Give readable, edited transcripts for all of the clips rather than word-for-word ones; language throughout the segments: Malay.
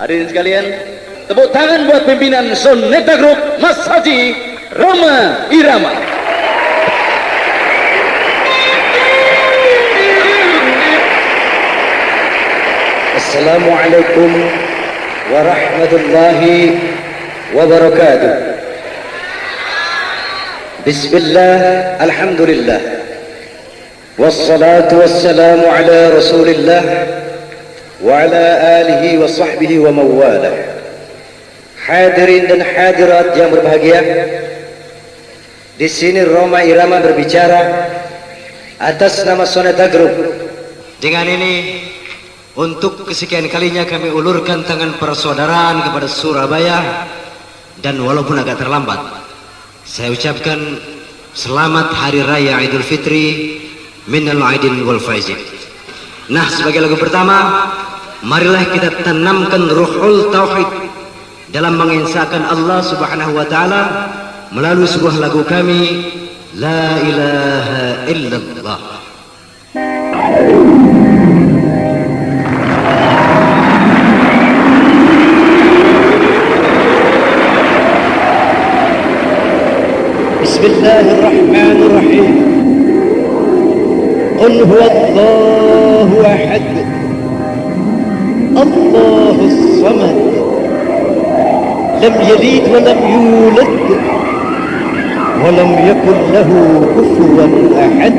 Hadirin sekalian, tepuk tangan buat pimpinan Soneta Group, Mas Haji Rhoma Irama. Assalamualaikum warahmatullahi wabarakatuh. Bismillah, alhamdulillah, wassalatu wassalamu ala rasulillah wa ala alihi wa sahbihi wa mawalah. Hadirin dan hadirat yang berbahagia, di sini Rhoma Irama berbicara atas nama Soneta Group. Dengan ini, untuk kesekian kalinya kami ulurkan tangan persaudaraan kepada Surabaya, dan walaupun agak terlambat, saya ucapkan selamat Hari Raya Idul Fitri minal aidin wal faizin. Nah, sebagai lagu pertama, marilah kita tanamkan ruhul tauhid dalam mengesahkan Allah Subhanahu wa taala melalui sebuah lagu kami, La ilaha illallah. Bismillahirrahmanirrahim. Qul huwallahu ahad, Allahus samad, lam yalid wa lam yulad wa lam yakul lahu kufuwan ahad.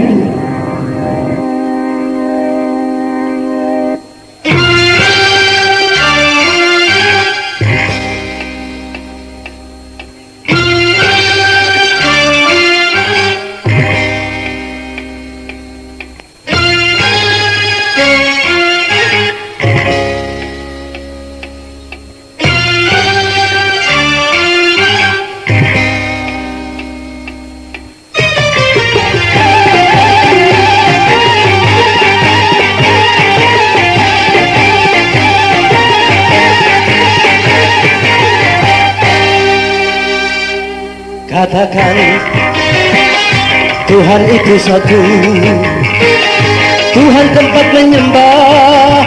Katakan Tuhan itu satu, Tuhan tempat menyembah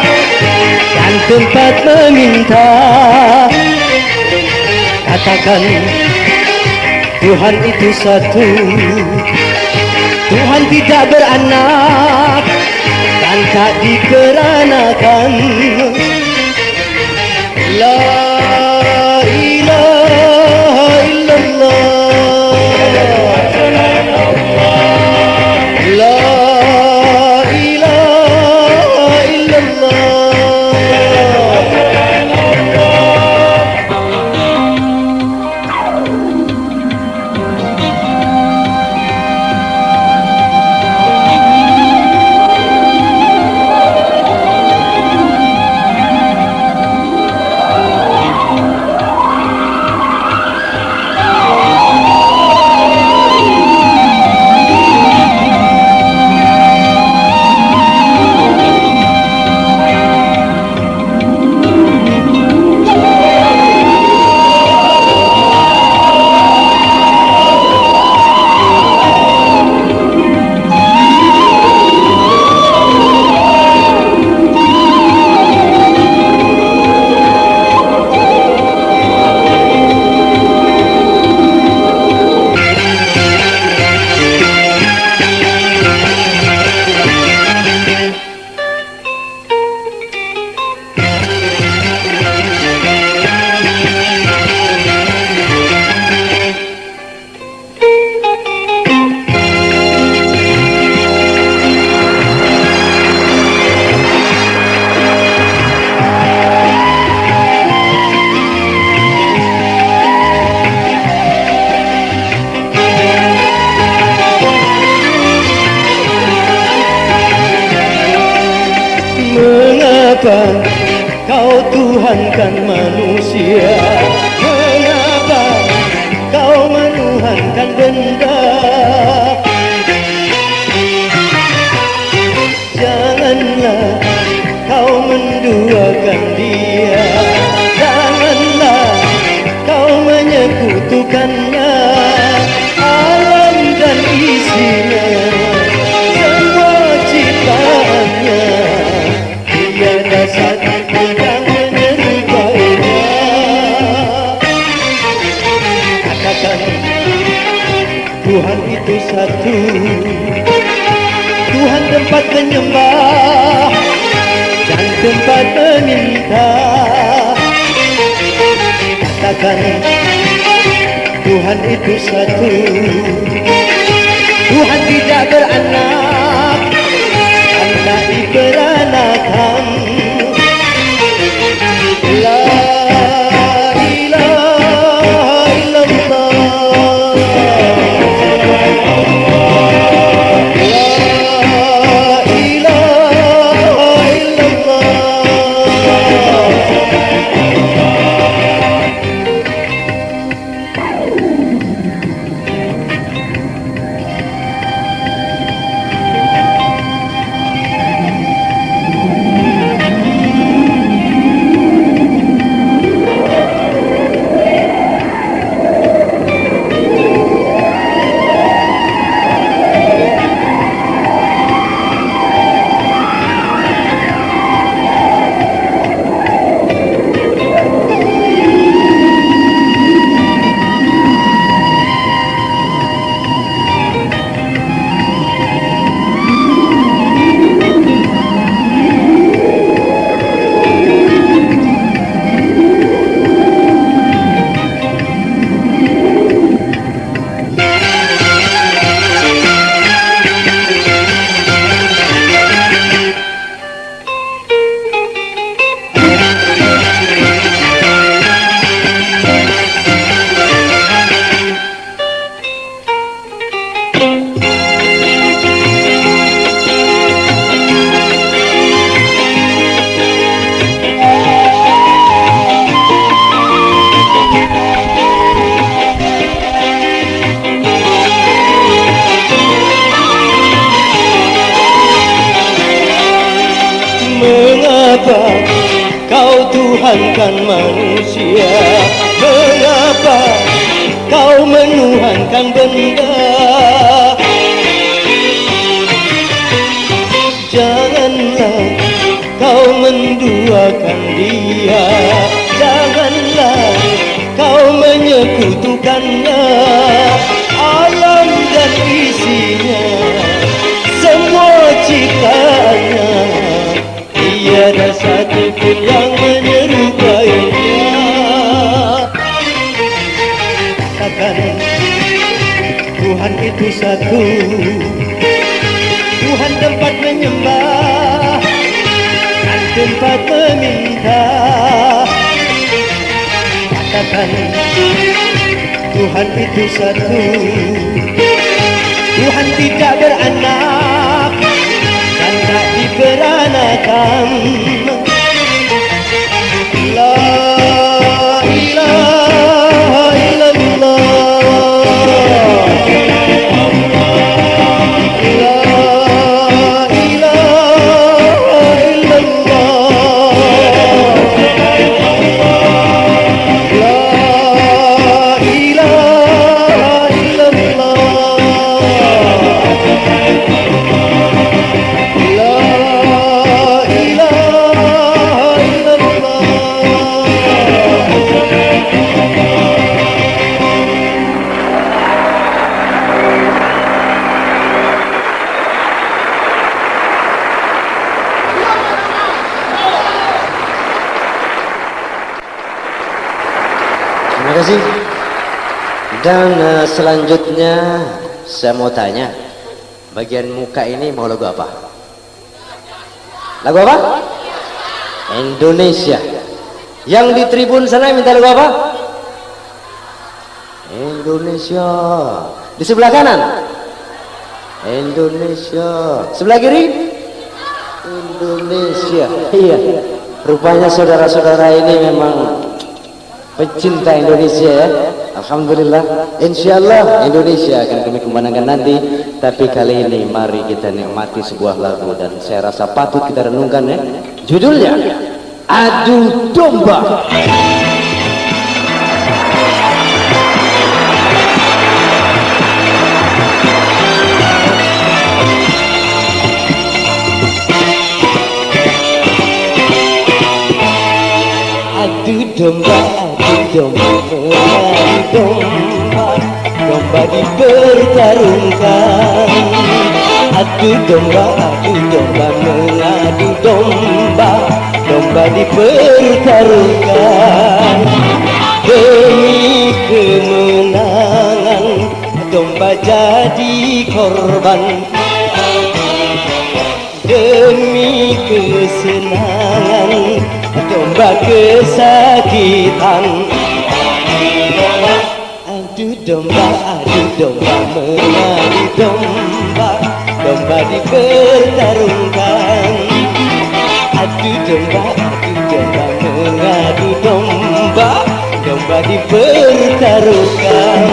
dan tempat meminta. Katakan Tuhan itu satu, Tuhan tidak beranak dan tak dikeranakan. La ilaha illallah, Kau tuhankan manusia? Mengapa kau menuhankan benda? Janganlah kau menduakan dia, janganlah kau menyekutukannya. Alam dan isinya, semua ciptaannya, tiada satu yang menyerupai. satu, Tuhan tempat menyembah dan tempat meminta. Katakan Tuhan itu satu, Tuhan tidak beranak, tak diperanakan. La ilaha illallah, la ilaha Mengapa kau tuhankan manusia? Mengapa kau menuhankan benda? Janganlah kau menduakan dia, janganlah kau menyekutukannya. Alam dan isinya, semua ciptaannya, tiada satu pun yang menyerupainya. Katakan Tuhan itu satu, Tuhan tempat menyembah dan tempat meminta. Katakan Tuhan itu satu, Tuhan tidak beranak dan tak diperanakan. La ilaha illallah, la ilaha illallah, la ilaha Terima kasih. Dan selanjutnya saya mau tanya, bagian muka ini mau lagu apa? Lagu apa? Indonesia. Yang di tribun sana minta lagu apa? Indonesia. Di sebelah kanan? Indonesia. Sebelah kiri? Indonesia. Iya. Rupanya saudara-saudara ini memang pecinta Indonesia ya. Alhamdulillah. Insyaallah Indonesia akan kami kembangkan nanti. Tapi kali ini mari kita nikmati sebuah lagu dan saya rasa patut kita renungkan ya. Judulnya Adu Domba. Adu domba, adu domba, adu domba. domba dipertarungkan. Adu domba mengadu domba, domba dipertaruhkan. Demi kemenangan, domba jadi korban. Demi kesenangan, domba kesakitan. Adu domba mengadu domba, domba dipertarungkan. Adu domba mengadu domba, domba dipertaruhkan.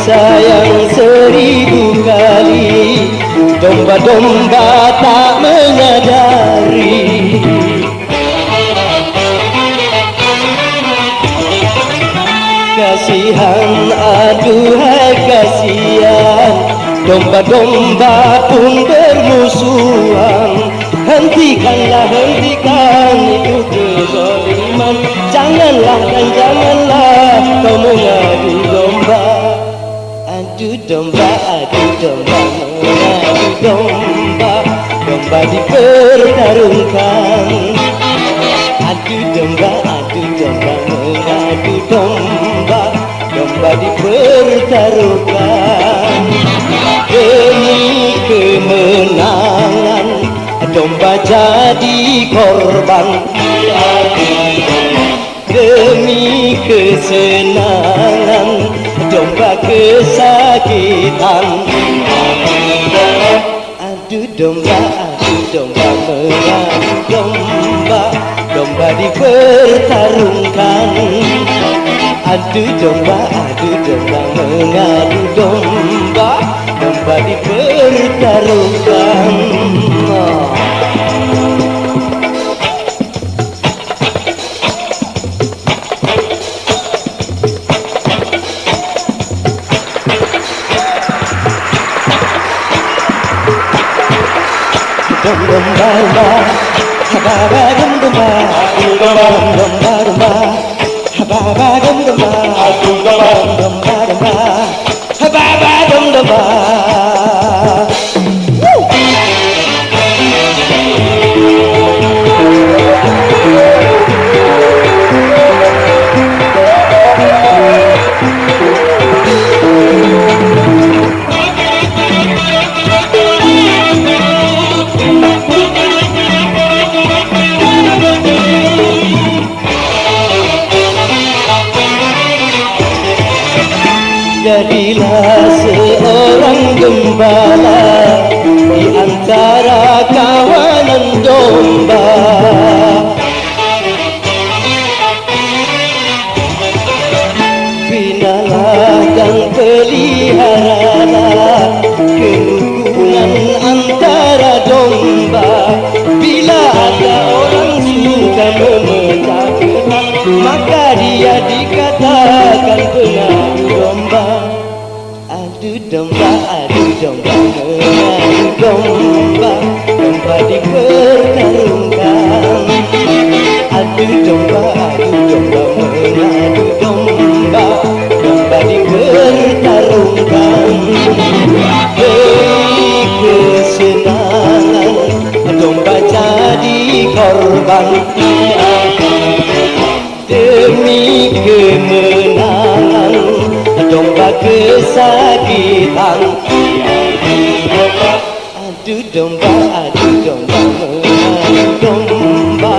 Sayang seribu kali, domba-domba tak menyadari. Kasihan, aduhai kasihan, domba-domba pun bermusuhan. Hentikan itu kezaliman. Janganlah kau mengadu domba. Adu domba mengadu domba, domba dipertarungkan. Adu domba mengadu domba, domba dipertaruhkan. Demi kemenangan, domba jadi korban. Demi kesenangan, domba kesakitan. Adu domba mengadu domba, domba dipertarungkan. Adu domba mengadu domba, domba dipertaruhkan. Domba, hababa domba, hababa domba, hababa domba. Jadilah seorang gembala di antara kawanan domba. Binalah dan peliharalah kerukunan antara domba. Bila ada orang suka memecah belah, maka dia dikatakan pengadu domba. Adu domba mengadu domba, domba dipertarungkan. Adu domba mengadu domba, domba dipertarungkan. Demi kesenangan, domba jadi korban. Demi kemenangan, domba kesakitan. Adu domba mengadu domba,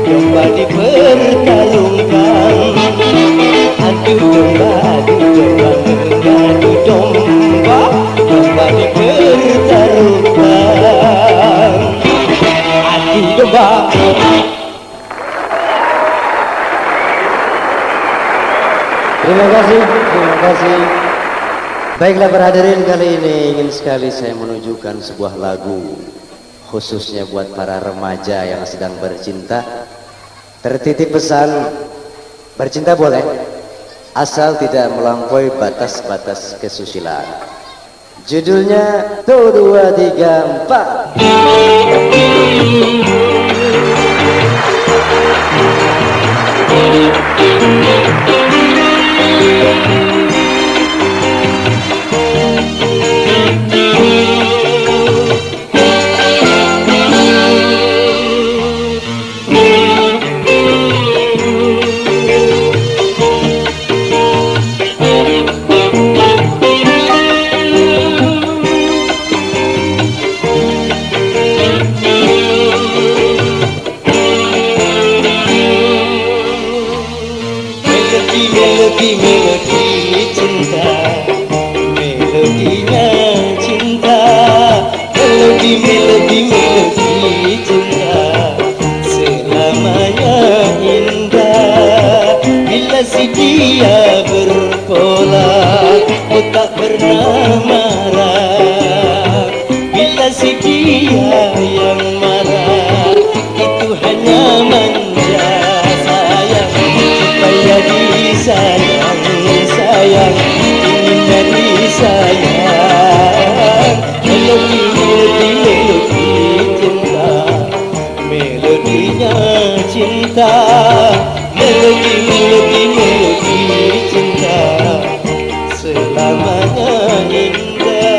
domba diperkalungkan. Adu domba, mengadu domba, domba dipertaruhkan. Adu domba. Terima kasih. Baiklah para hadirin, kali ini ingin sekali saya menunjukkan sebuah lagu khususnya buat para remaja yang sedang bercinta. Tertitip pesan, bercinta boleh, asal tidak melampaui batas-batas kesusilaan. Judulnya 1, 2, 3, 4. Melodi cinta, melodinya cinta, melodi cinta, selamanya indah. Bila si dia berpola, ku tak pernah marah. Bila si dia yang marah, itu hanya manja sayang, supaya disayang, sayang, ingin jadi sayang. Melodi cinta, melodinya cinta, melodi cinta, selamanya indah.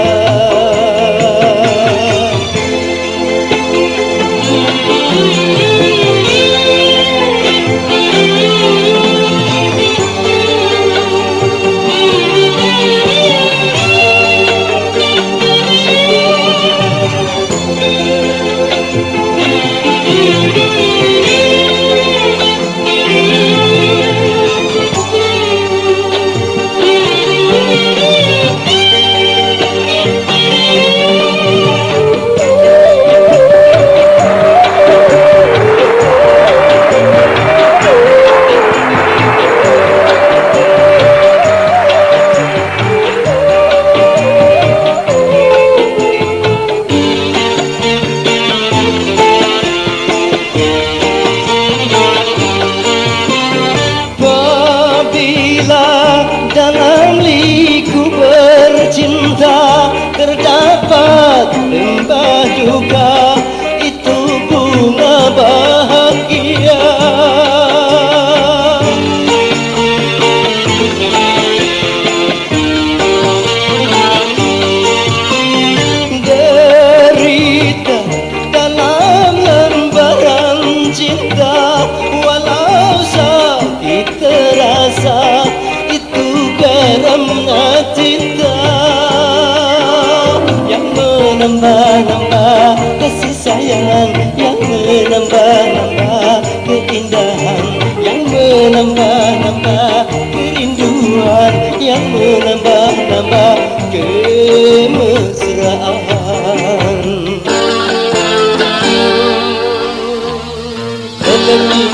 Dalam liku bercinta terdapat lembah duka, itu bunga bahagia. Derita dalam lembaran cinta, walau sakit terasa, garamnya cinta yang menambah-nambah kasih sayang, yang menambah-nambah keindahan, yang menambah-nambah kerinduan, yang menambah-nambah kemesraan. Melodi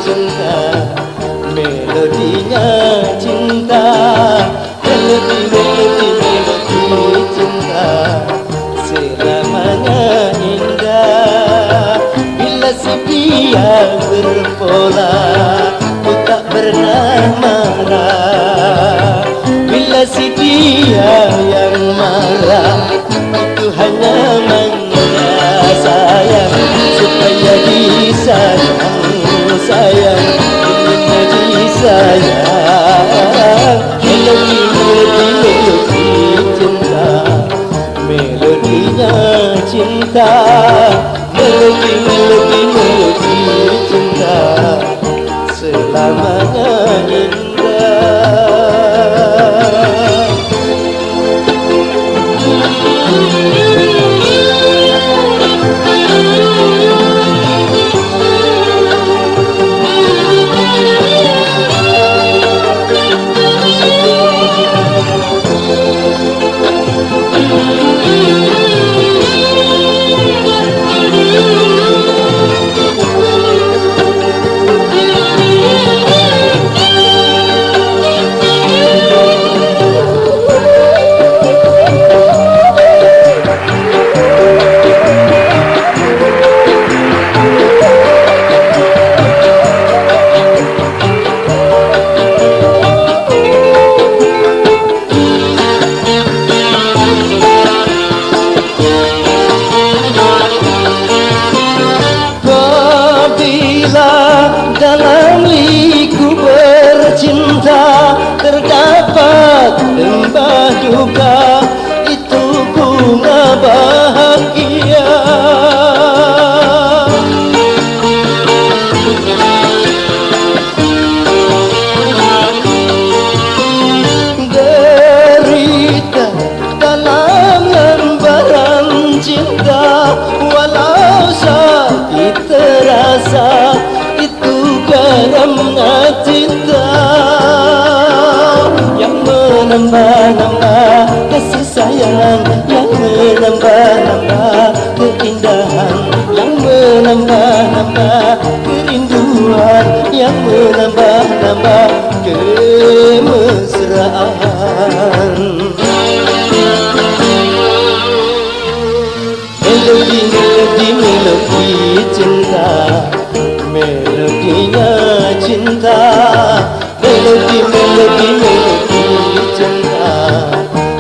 cinta, melodinya cinta, melodi cinta, selamanya indah. Bila si dia berpola, ku tak pernah marah. Bila si dia yang marah, itu hanya manja sayang, supaya disayang, sayang, sayang. Melodi cinta, melodinya cinta, melodi cinta, selamanya indah. keindahan yang menambah-nambah kerinduan, yang menambah-nambah kemesraan. Melodi, melodi, melodi cinta, melodinya cinta. Melodi, melodi, melodi cinta,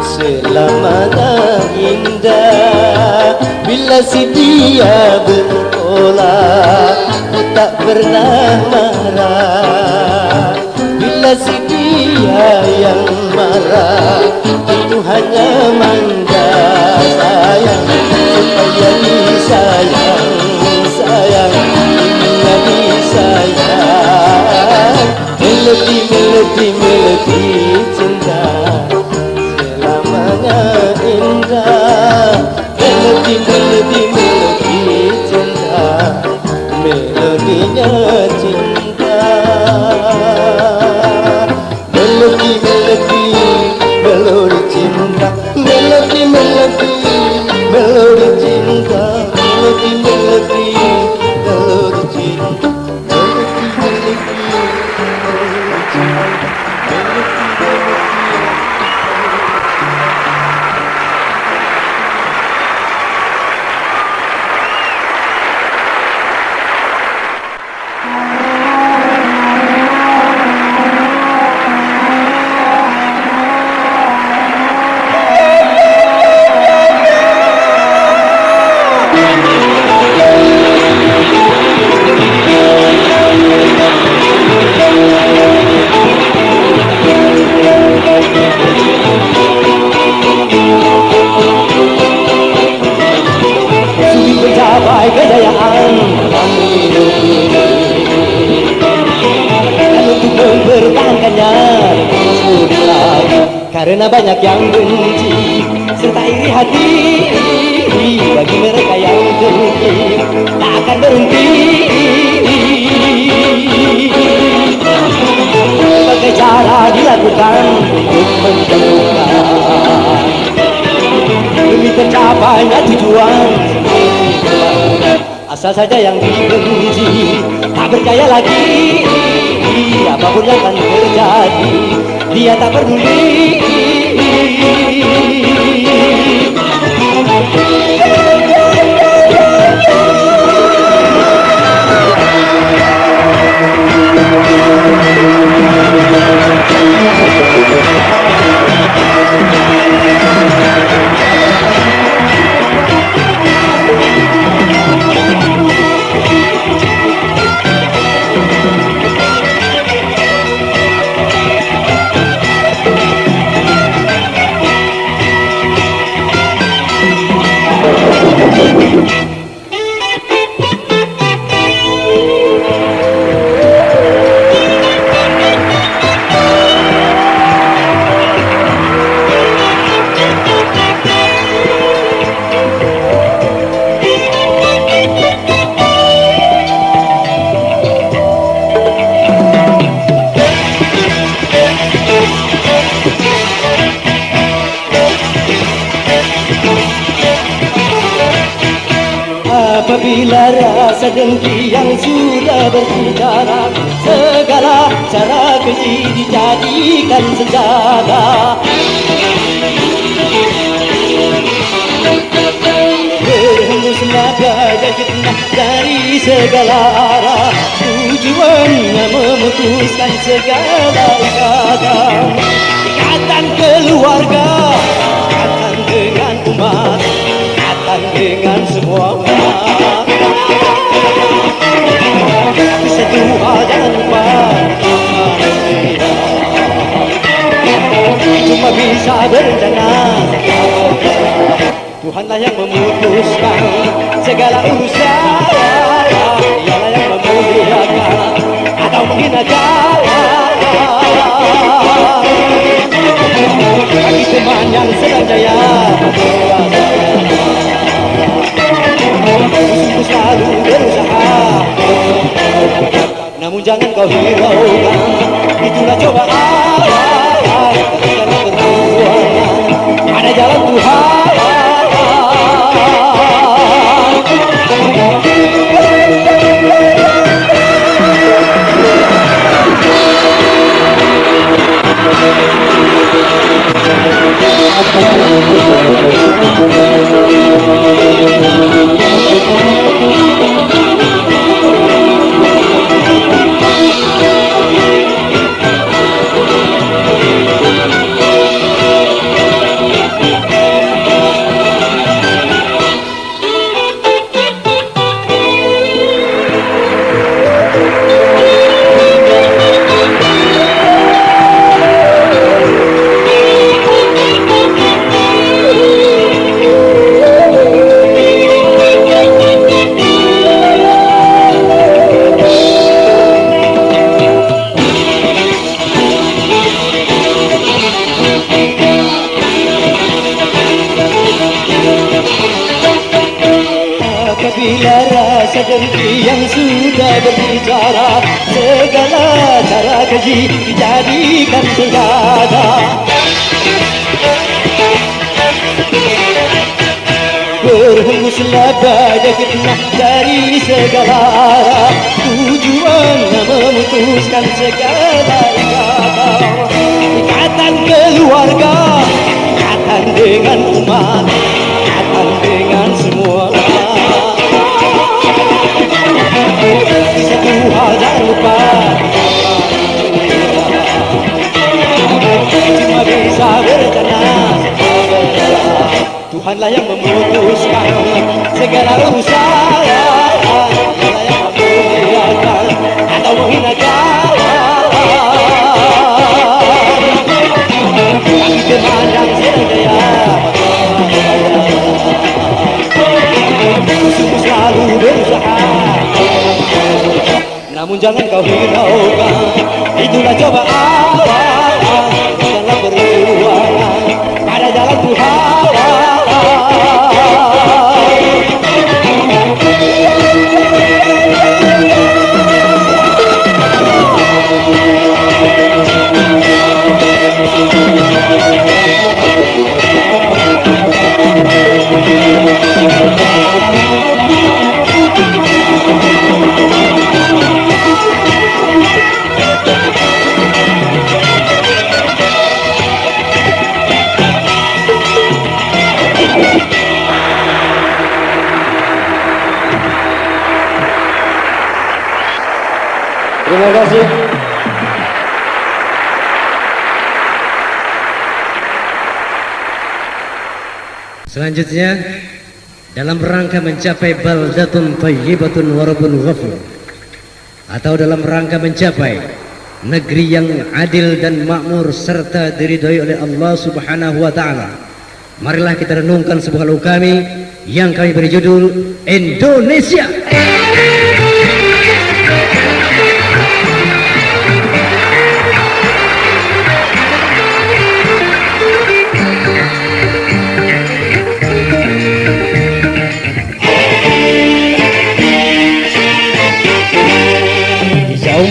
selamanya indah. Bila si dia bertolak, ku tak pernah marah. Bila si dia yang marah, itu hanya manja sayang. Supaya disayang, sayang, ingin disayang. Melodi, melodi, melodi cinta, selamanya indah. Melodi, melodi, melodi cinta, melodinya cinta. Melodi, melodi, melodi cinta, melodi, melodi, melodi cinta, melodi, melodi, melodi cinta. Mencapai kejayaan kami hidup ini, dan untuk mempertahankannya sulit lagi, karena banyak yang benci serta iri hati. Bagi mereka yang dengki tak akan berhenti. Berbagai cara dilakukan untuk menjauhkan demi tercapainya tujuan. Asal saja yang dibenci tak percaya lagi, apapun yang akan terjadi dia tak peduli. Apabila rasa dengki yang sudah berbicara, segala cara keji dijadikan senjata. Berhembus naga dan fitnah dari segala arah, tujuannya memutuskan segala ikatan. Ikatan keluarga, ikatan dengan umat, ikatan dengan semua umat. Tapi satu hal jangan lupa, manusia cuma bisa berencana. Tuhanlah yang memutuskan segala urusan. Dialah yang memuliakan atau menghinakan. Bagi teman yang sedang jaya, musuhmu selalu berusaha, namun jangan kau hiraukan. Itulah cobaan dalam perjuangan, ada jalan Tuhan. Apabila rasa dengki yang sudah berbicara, segala cara keji dijadikan senjata. Berhembuslah badai fitnah dari segala arah, tujuannya memutuskan segala ikatan. Ikatan keluarga, ikatan dengan umat, ikatan dengan semua. Satu hal jangan lupa, cuma bisa berencana. Tuhanlah yang memutuskan segala urusan, Tuhanlah yang memuliakan atau menghinakan. Kami memandang sedaya, sungguh selalu berusaha, namun jangan kau hiraukan, itulah cobaan. Janganlah berjuang pada jalan Tuhan. Terima kasih. Selanjutnya, dalam rangka mencapai baldatun thayyibatun wa rabbun ghafur, atau dalam rangka mencapai negeri yang adil dan makmur serta diridhoi oleh Allah Subhanahu wa taala, marilah kita renungkan sebuah lagu kami yang kami beri judul Indonesia.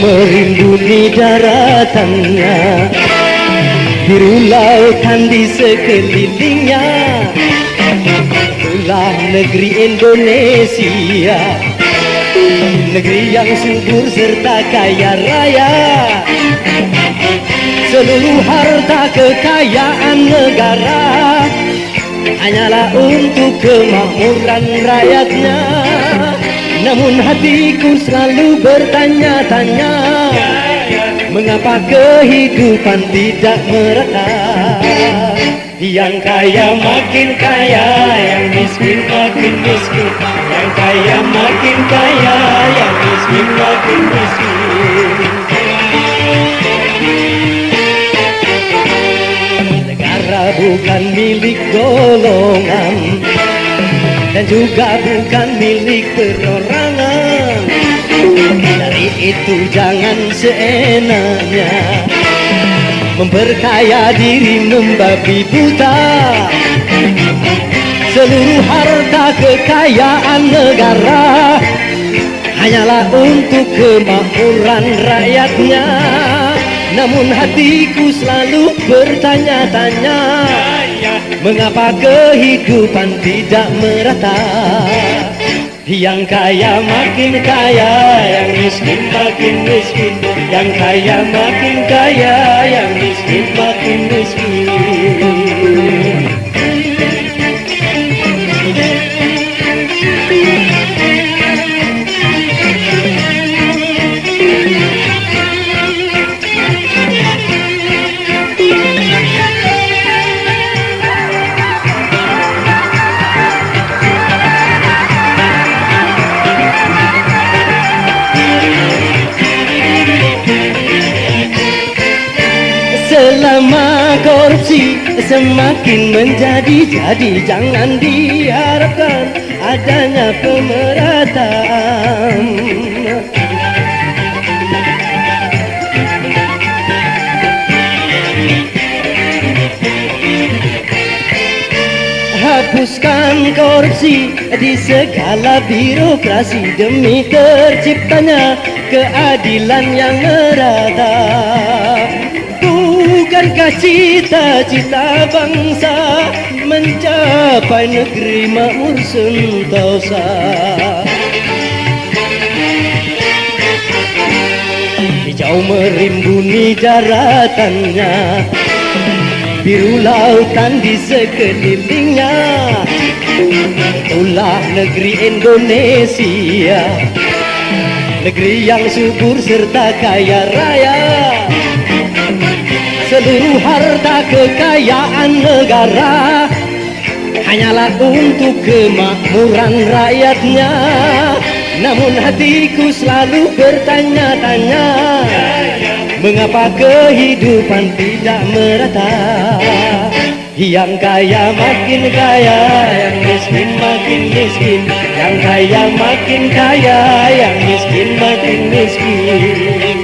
Merinduni daratannya, biru lautan di sekelilingnya. Itulah negeri Indonesia, negeri yang subur serta kaya raya. Seluruh harta kekayaan negara hanyalah untuk kemakmuran rakyatnya. Namun hatiku selalu bertanya-tanya, mengapa kehidupan tidak merata? Yang kaya makin kaya, yang miskin makin miskin. Yang kaya makin kaya, yang miskin makin miskin. Negara bukan milik golongan, dan juga bukan milik perorangan. Dari itu jangan seenaknya memperkaya diri membabi buta. Seluruh harta kekayaan negara hanyalah untuk kemakmuran rakyatnya. Namun hatiku selalu bertanya-tanya, mengapa kehidupan tidak merata? Yang kaya makin kaya, yang miskin makin miskin. Yang kaya makin kaya, yang miskin makin miskin. Selama korupsi semakin menjadi-jadi, jangan diharapkan adanya pemerataan. Hapuskan korupsi di segala birokrasi demi terciptanya keadilan yang merata. Bukankah cita-cita bangsa mencapai negeri makmur sentosa? Hijau merimbuni daratannya, biru lautan di sekelilingnya. Itulah negeri Indonesia, negeri yang subur serta kaya raya. Seluruh harta kekayaan negara hanyalah untuk kemakmuran rakyatnya. Namun hatiku selalu bertanya-tanya, mengapa kehidupan tidak merata? Yang kaya makin kaya, yang miskin makin miskin. Yang kaya makin kaya, yang miskin makin miskin.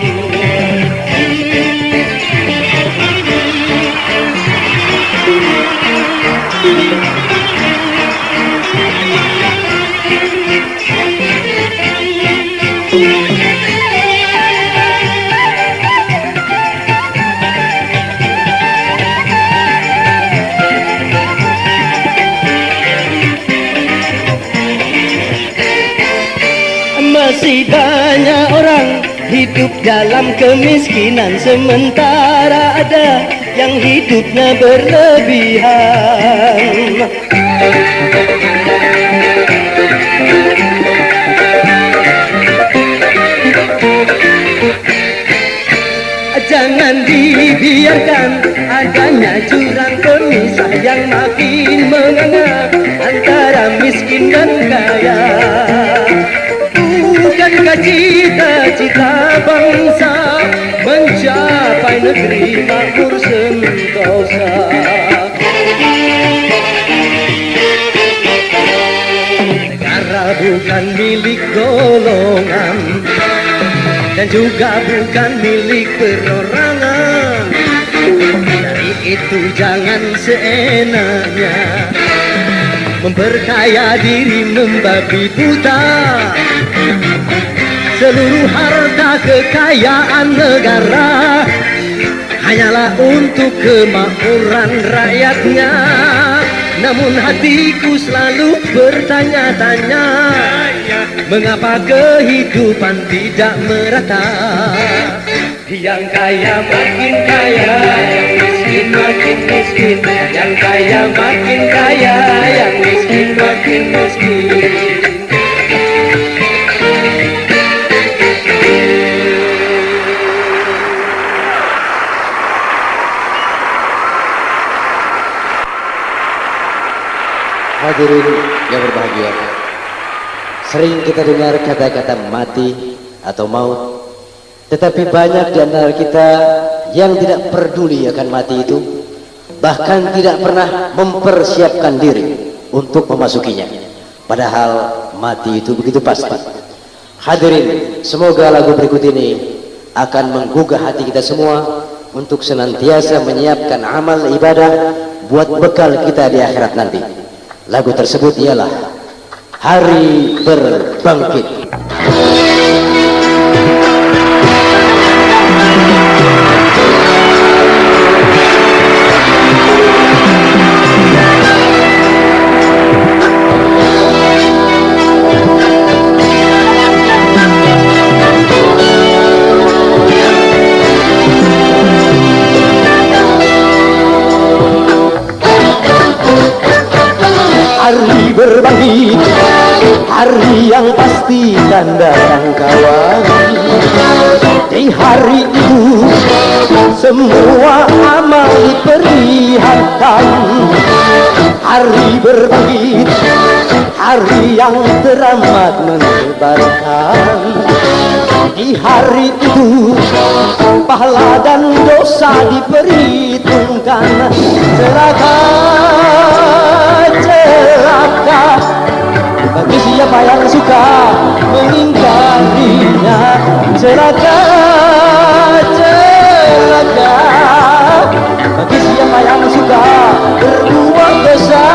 Masih banyak orang hidup dalam kemiskinan, sementara ada yang hidupnya berlebihan. Jangan dibiarkan adanya jurang pemisah yang makin menganga antara miskin dan kaya. Bukankah cita-cita bangsa mencapai negeri makmur sentosa? Negara bukan milik golongan dan juga bukan milik perorangan. Dari itu jangan seenaknya memperkaya diri membabi buta. Seluruh harta kekayaan negara hanyalah untuk kemakmuran rakyatnya. Namun hatiku selalu bertanya-tanya, mengapa kehidupan tidak merata? Yang kaya makin kaya, yang miskin makin miskin. Yang kaya makin kaya, yang miskin makin miskin. Hadirin yang berbahagia, sering kita dengar kata-kata mati atau maut, tetapi banyak di antara kita yang tidak peduli akan mati itu, bahkan tidak pernah mempersiapkan diri untuk memasukinya. Padahal mati itu begitu pasti. Hadirin, semoga lagu berikut ini akan menggugah hati kita semua untuk senantiasa menyiapkan amal ibadah buat bekal kita di akhirat nanti. Lagu tersebut ialah Hari Berbangkit. Hari berbangkit, hari yang pasti dan datang kawan. Di hari itu semua amal diperlihatkan. Hari berbangkit, hari yang teramat mendebarkan. Di hari itu pahala dan dosa diperhitungkan. Celaka bagi siapa yang suka mengingkarinya. Celaka bagi siapa yang suka berbuat dosa.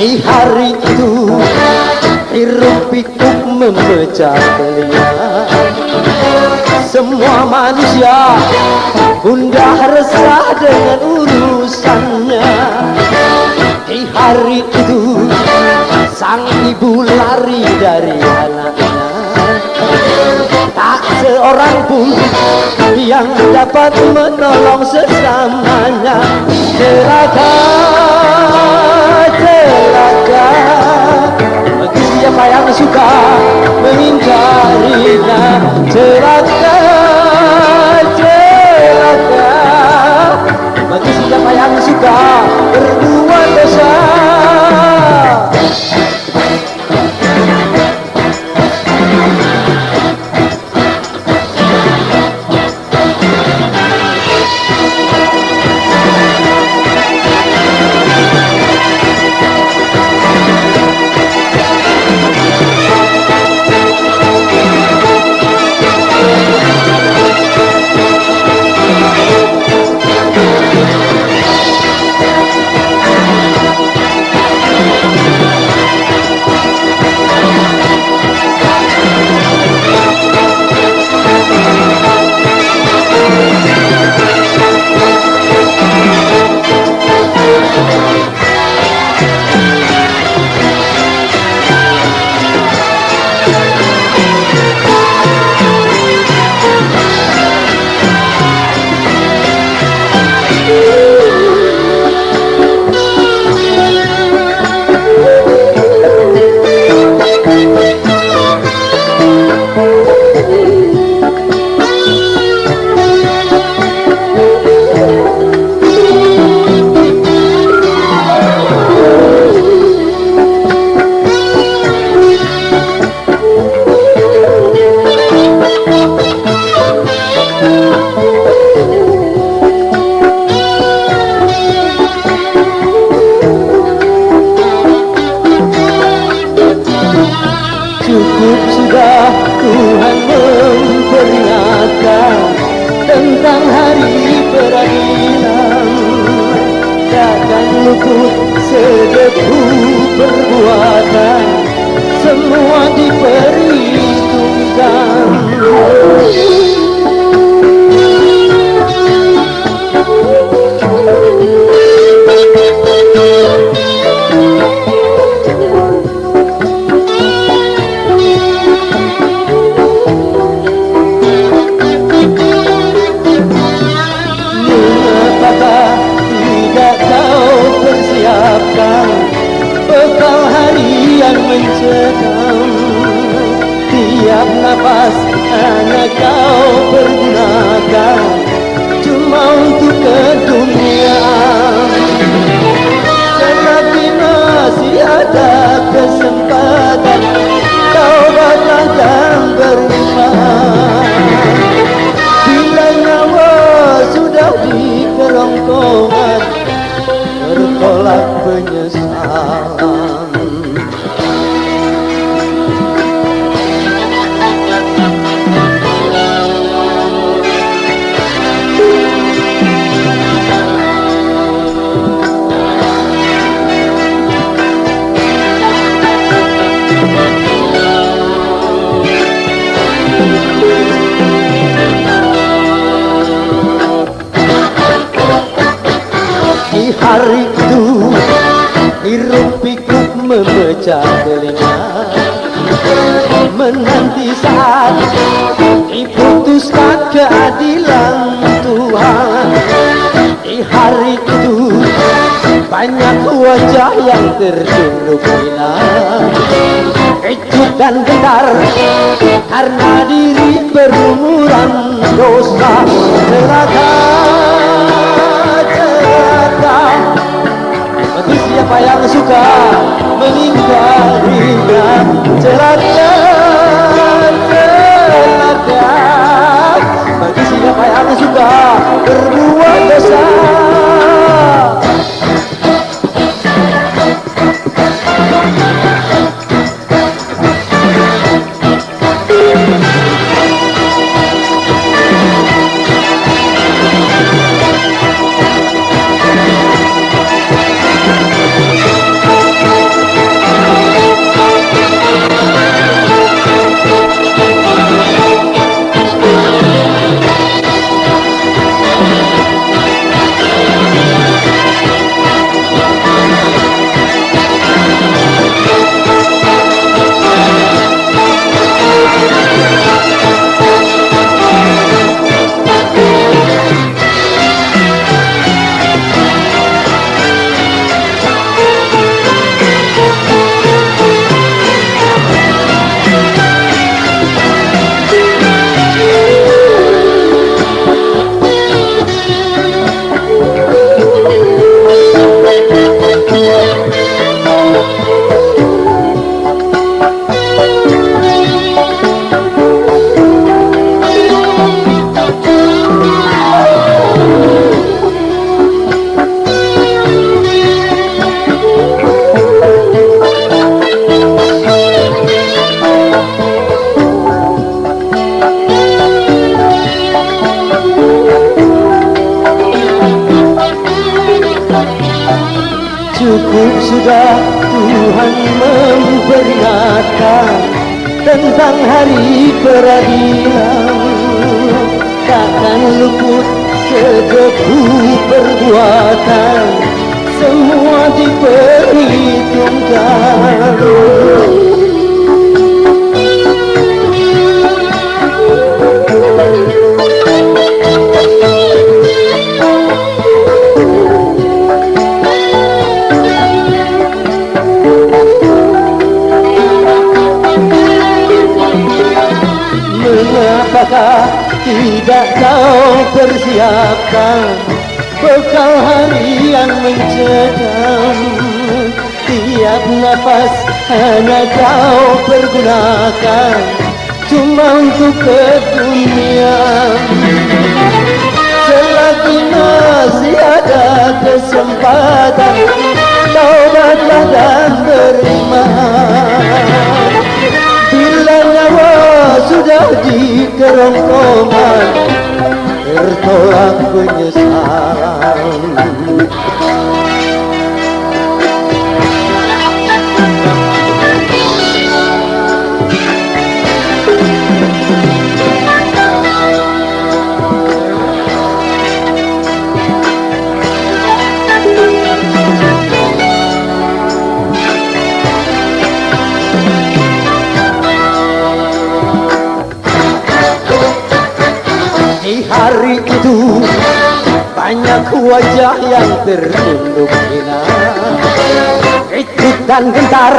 Di hari itu hiruk pikuk memecah telinga. Semua manusia gundah resah dengan urusannya. Di hari itu sang ibu lari dari anaknya. Tak seorang pun yang dapat menolong sesamanya. Celaka, celaka, bagi siapa yang suka mengingkarinya. Celaka, celaka, bagi siapa yang suka berbuat dosa. Cukup sudah Tuhan memperingatkan tentang hari peradilan. Takkan luput sedepu perbuatan, semua diperhitungkan. Tidak kau persiapkan bekal hari yang mencekam. Tiap napas hanya kau pergunakan cuma untuk keduniaan. Selagi masih ada kesempatan, kau batalkan beriman. Bila nyawa sudah di kerongkongan, bertolak penyesalan. Di hari itu hiruk pikuk memecah telinga, menanti saat diputuskan keadilan Tuhan. Di hari itu banyak wajah yang tertunduk hilang, kecut dan gentar karena diri berumuran dosa. Celaka, bagi siapa yang suka mengingkarinya. Celaka, cukup sudah Tuhan memperingatkan tentang hari peradilan. Takkan luput sedebu perbuatan, semua diperhitungkan. Mengapakah tidak kau persiapkan bekal hari yang mencekam? Tiap nafas hanya kau pergunakan cuma untuk ke dunia. Selagi masih ada kesempatan, taubatlah dan beriman. Bila nyawa sudah di kerongkongan, tertolak penyesalan. Di hari itu banyak wajah yang tertunduk hina, ikut dan gentar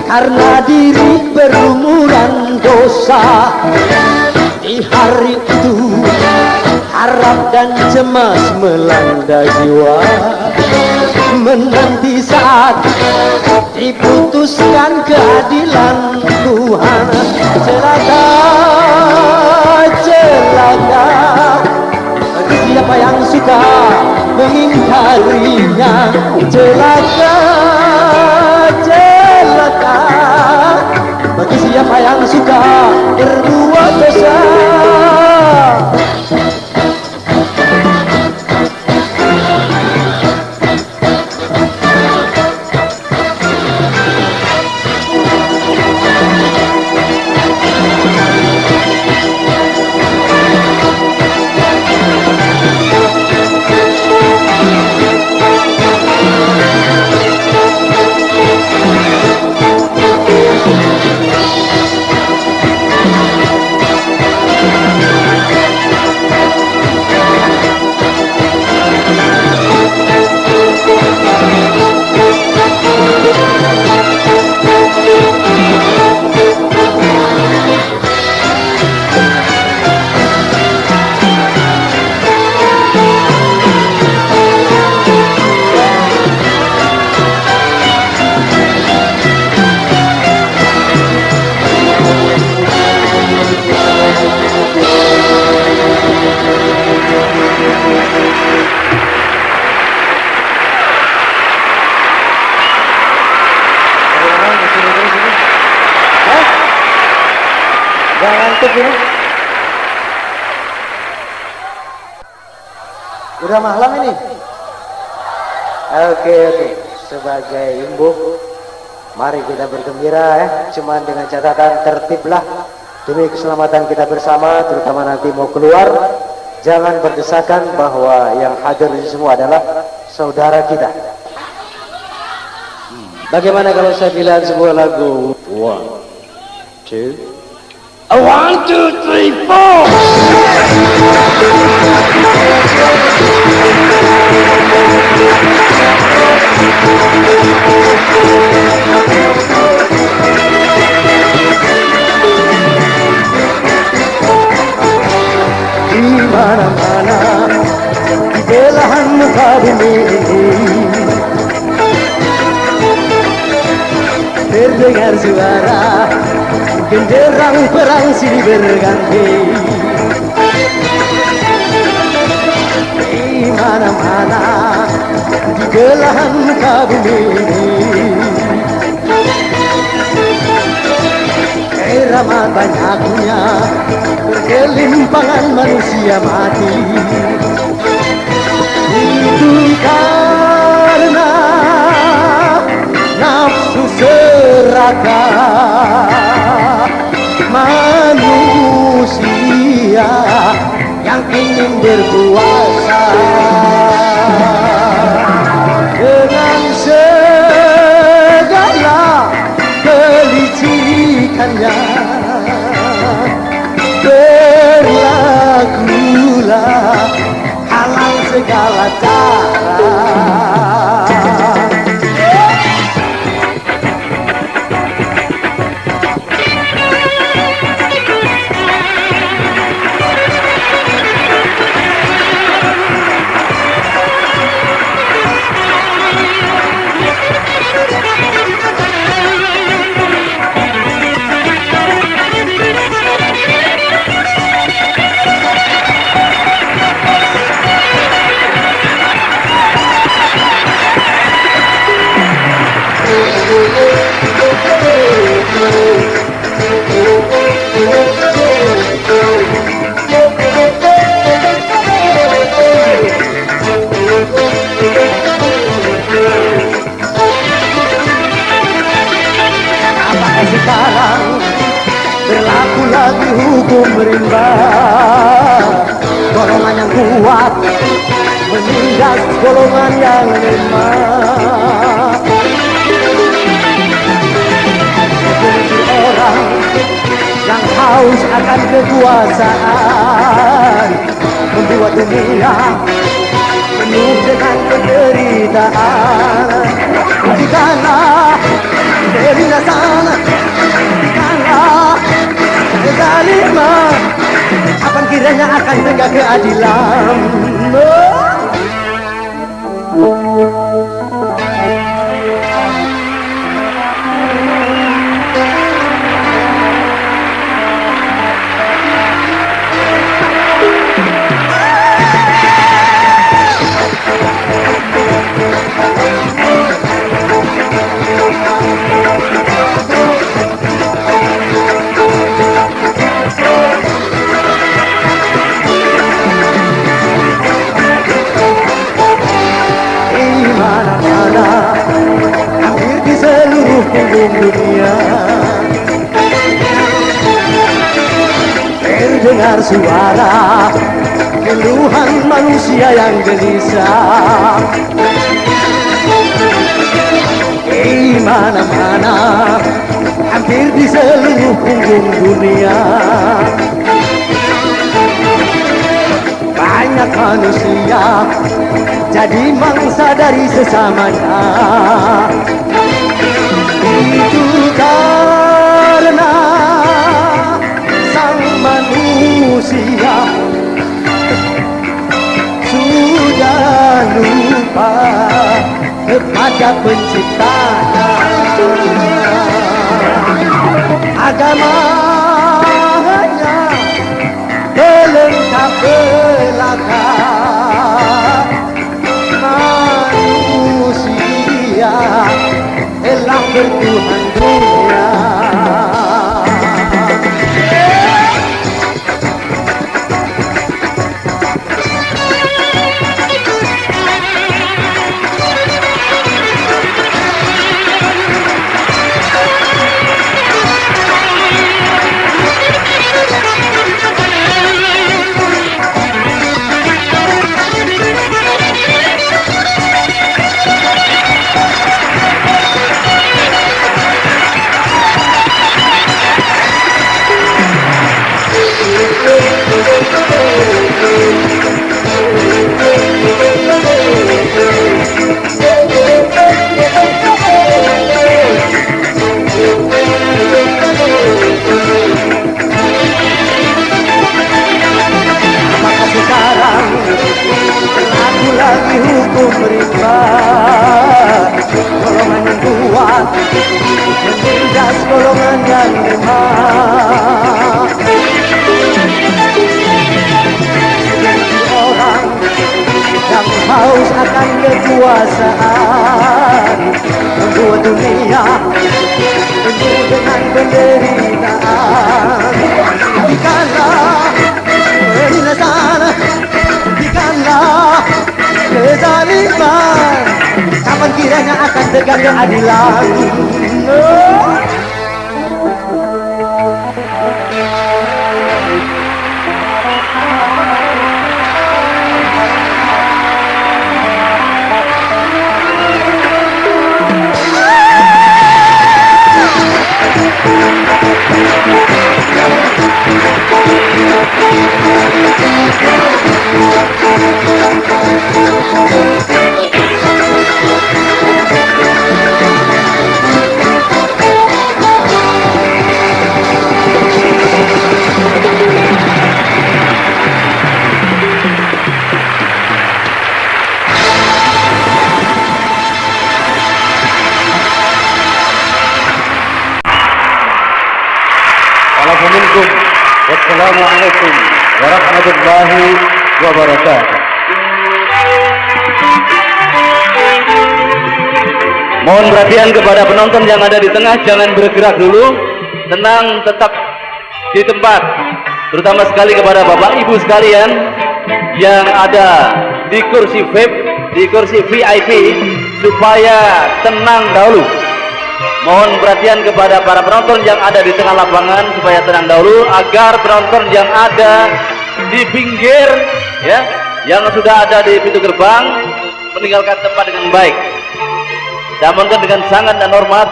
karena diri berumuran dosa. Di hari itu harap dan cemas melanda jiwa, menanti saat diputuskan keadilan Tuhan. Celaka, celaka bagi siapa yang suka mengingkarinya. Celaka, celaka bagi siapa yang suka berbuat dosa. Udah malam ini. Oke. Sebagai imbuk, mari kita bergembira ya. Cuman dengan catatan tertiblah demi keselamatan kita bersama, terutama nanti mau keluar. Jangan berdesakan bahwa yang hadir di semua adalah saudara kita. Bagaimana kalau saya bilang sebuah lagu? 1, 2, 1, 2, 3, 4. Di mana-mana di belahan muka bumi ini terdengar suara genderang perang silih berganti. Di mana-mana di belahan muka bumi ini amat banyaknya bergelimpangan manusia mati. Itu karena belaka manusia yang ingin berkuasa dengan segala kelicikannya. Berlakulah halang segala cara. Sekarang berlaku lagi hukum rimba, golongan yang kuat menindas golongan yang lemah. Segelintir orang yang haus akan kekuasaan membuat dunia penuh dengan penderitaan. Hentikanlah kebinasan, hentikanlah kezaliman. Kapan kiranya akan tegak keadilan? Hampir di seluruh penjuru dunia terdengar suara keluhan manusia yang gelisah. Di mana-mana, hampir di seluruh penjuru dunia banyak manusia jadi mangsa dari sesamanya. Itu karena sang manusia sudah lupa kepada penciptanya. Agama hanya pelengkap belaka, manusia telah bertuhan dunia. Lagi hukum rimba, golongan yang kuat menindas golongan yang lemah. Segelintir orang yang haus akan kekuasaan membuat dunia penuh dengan penderitaan. Hentikanlah penindasan, hentikanlah kezaliman. Kapan kiranya akan tegak keadilan? Wassalamualaikum warahmatullahi wabarakatuh. Mohon perhatian kepada penonton yang ada di tengah, jangan bergerak dulu, tenang tetap di tempat. Terutama sekali kepada bapak ibu sekalian yang ada di kursi VIP, di kursi VIP, supaya tenang dahulu. Mohon perhatian kepada para penonton yang ada di tengah lapangan supaya tenang dahulu, agar penonton yang ada di pinggir, ya, yang sudah ada di pintu gerbang meninggalkan tempat dengan baik. Saya mohonkan dengan sangat dan hormat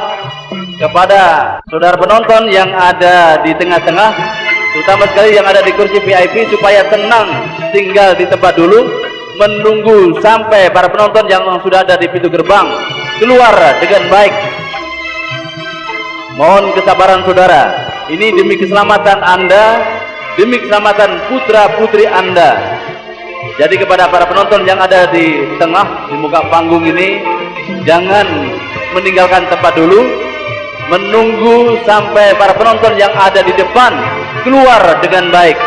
kepada saudara penonton yang ada di tengah-tengah, terutama sekali yang ada di kursi VIP, supaya tenang tinggal di tempat dulu, menunggu sampai para penonton yang sudah ada di pintu gerbang keluar dengan baik. Mohon kesabaran saudara, ini demi keselamatan Anda, demi keselamatan putra-putri Anda. Jadi kepada para penonton yang ada di tengah, di muka panggung ini, jangan meninggalkan tempat dulu, menunggu sampai para penonton yang ada di depan keluar dengan baik.